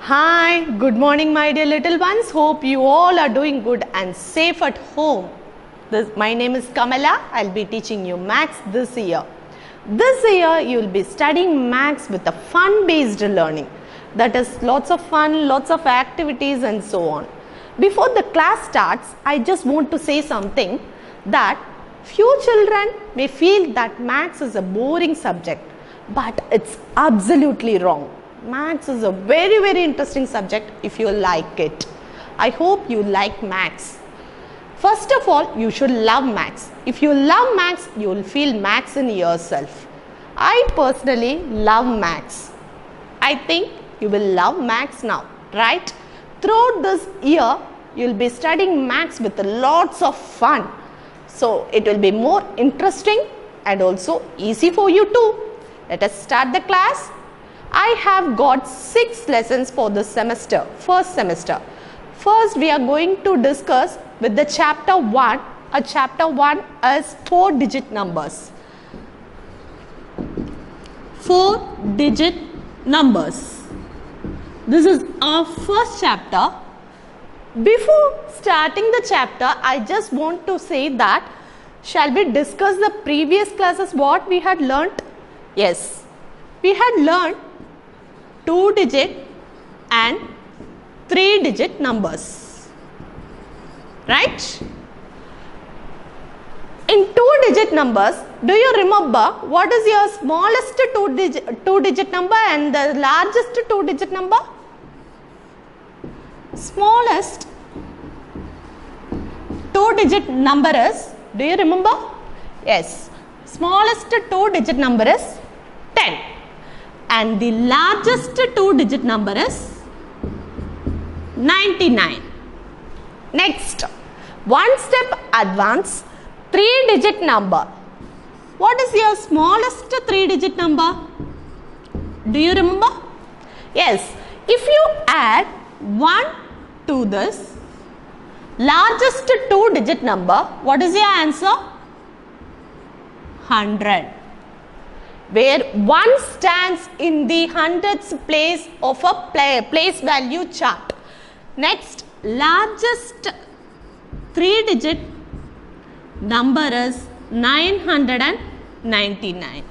Hi, good morning my dear little ones. Hope you all are doing good and safe at home. My name is Kamala. I'll be teaching you Maths this year. This year you will be studying Maths with a fun-based learning. That is lots of fun, lots of activities and so on. Before the class starts, I just want to say something that few children may feel that Maths is a boring subject, but it's absolutely wrong. Maths is a very interesting subject if you like it. I hope you like Maths. First of all, you should love Maths. If you love Maths, you will feel Maths in yourself. I personally love Maths. I think you will love Maths now, right? Throughout this year, you will be studying Maths with lots of fun. So, it will be more interesting and also easy for you too. Let us start the class. I have got 6 lessons for this semester, first semester. First, we are going to discuss with the chapter 1. Chapter 1 is 4-digit numbers. 4-digit numbers. This is our first chapter. Before starting the chapter, I just want to say that shall we discuss the previous classes what we had learnt? Yes, we had learnt 2-digit and 3-digit numbers, right? In 2-digit numbers, do you remember what is your smallest 2-digit number and the largest 2-digit number? Smallest 2-digit number is, do you remember? Yes, smallest 2-digit number is 10. And the largest 2-digit number is 99. Next, one step advance, 3-digit number. What is your smallest 3-digit number? Do you remember? Yes, if you add 1 to this largest 2-digit number, what is your answer? 100. Where 1 stands in the hundreds place of a place value chart. Next, largest 3-digit number is 999.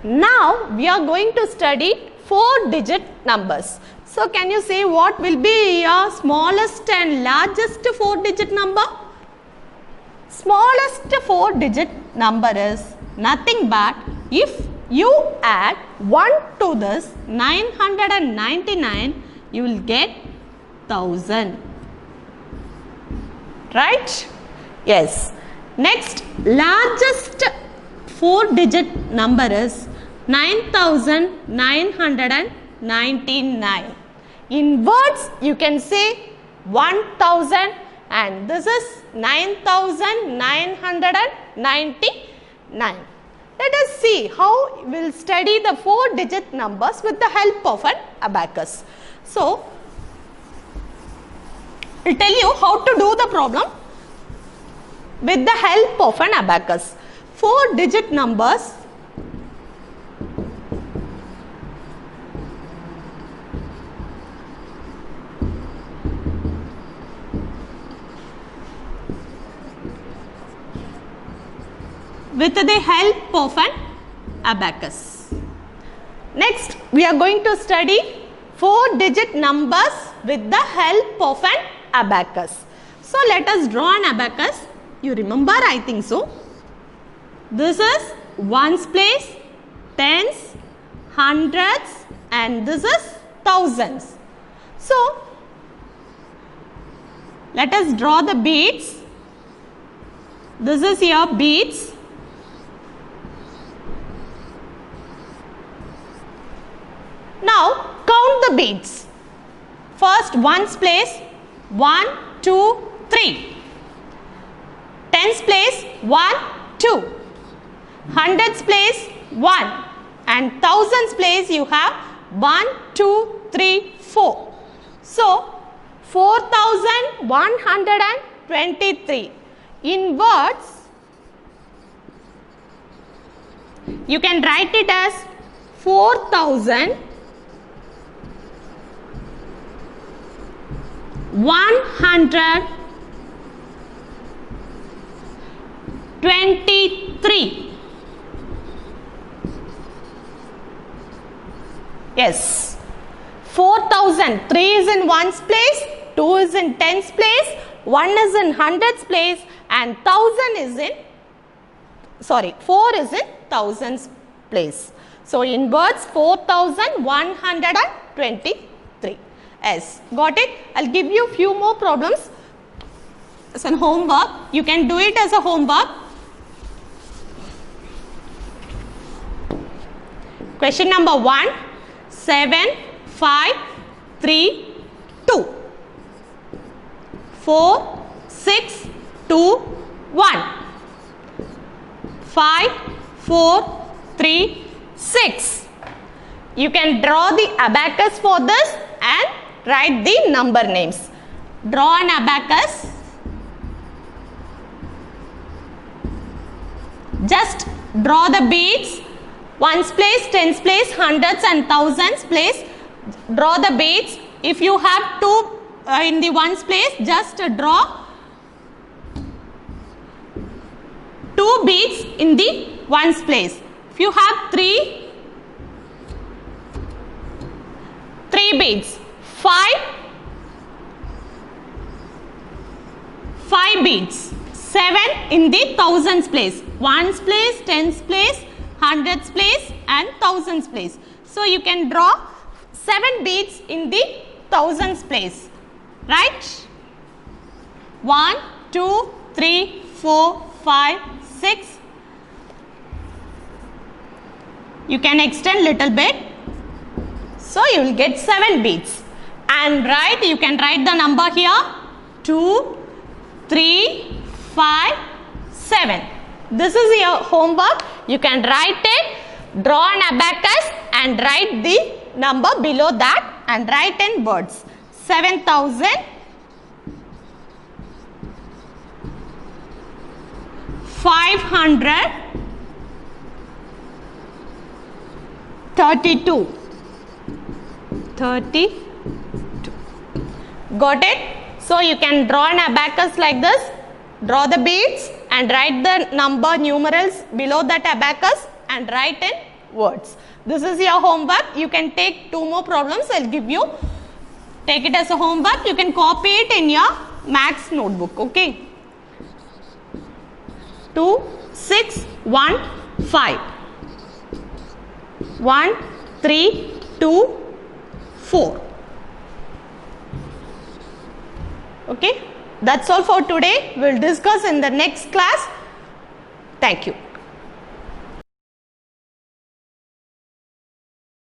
Now, we are going to study 4-digit numbers. So, can you say what will be your smallest and largest 4-digit number? Smallest 4-digit number is nothing but if you add 1 to this 999, you will get 1000. Right? Yes. Next, largest 4-digit number is 9999. In words, you can say 1000 and this is 9999. Let us see how we will study the 4-digit numbers with the help of an abacus. So, I will tell you how to do the problem with the help of an abacus. 4-digit numbers. With the help of an abacus. Next, we are going to study 4-digit numbers with the help of an abacus. So, let us draw an abacus. You remember, I think so. This is ones place, tens, hundreds and this is thousands. So, let us draw the beads. This is your beads. Now, count the beads. First, ones place, 1, 2, 3. Tens place, 1, 2. Hundreds place, 1. And thousands place, you have 1, 2, 3, 4. So, 4123. In words, you can write it as 4000 123. Yes. 4,000. 3 is in ones place, 2 is in tens place, 1 is in hundreds place, and 1,000 is in, 4 is in thousands place. So in words, 4,123. Yes, got it? I'll give you few more problems as a homework. You can do it as a homework. Question number 1, 7, 5, 3, 2. 4, 6, 2, 1. 5, 4, 3, 6. You can draw the abacus for this and write the number names. Draw an abacus. Just draw the beads. Ones place, tens place, hundreds and thousands place. Draw the beads. If you have 2 in the ones place, just draw 2 beads in the ones place. If you have 3 beads, 5 beads, 7 in the thousands place, ones place, tens place, hundreds place and thousands place. So you can draw 7 beads in the thousands place, right? 1, 2, 3, 4, 5, 6. You can extend little bit. So you will get 7 beads. And you can write the number here, 2, 3, 5, 7. This is your homework. You can write it, draw an abacus and write the number below that and write in words. 7,532. Got it? So you can draw an abacus like this. Draw the beads and write the number numerals below that abacus and write in words. This is your homework. You can take 2 more problems. I'll give you. Take it as a homework. You can copy it in your maths notebook. Okay. 2, 6, 1, 5. 1, 3, 2, 4. Okay. That's all for today. We'll discuss in the next class. Thank you.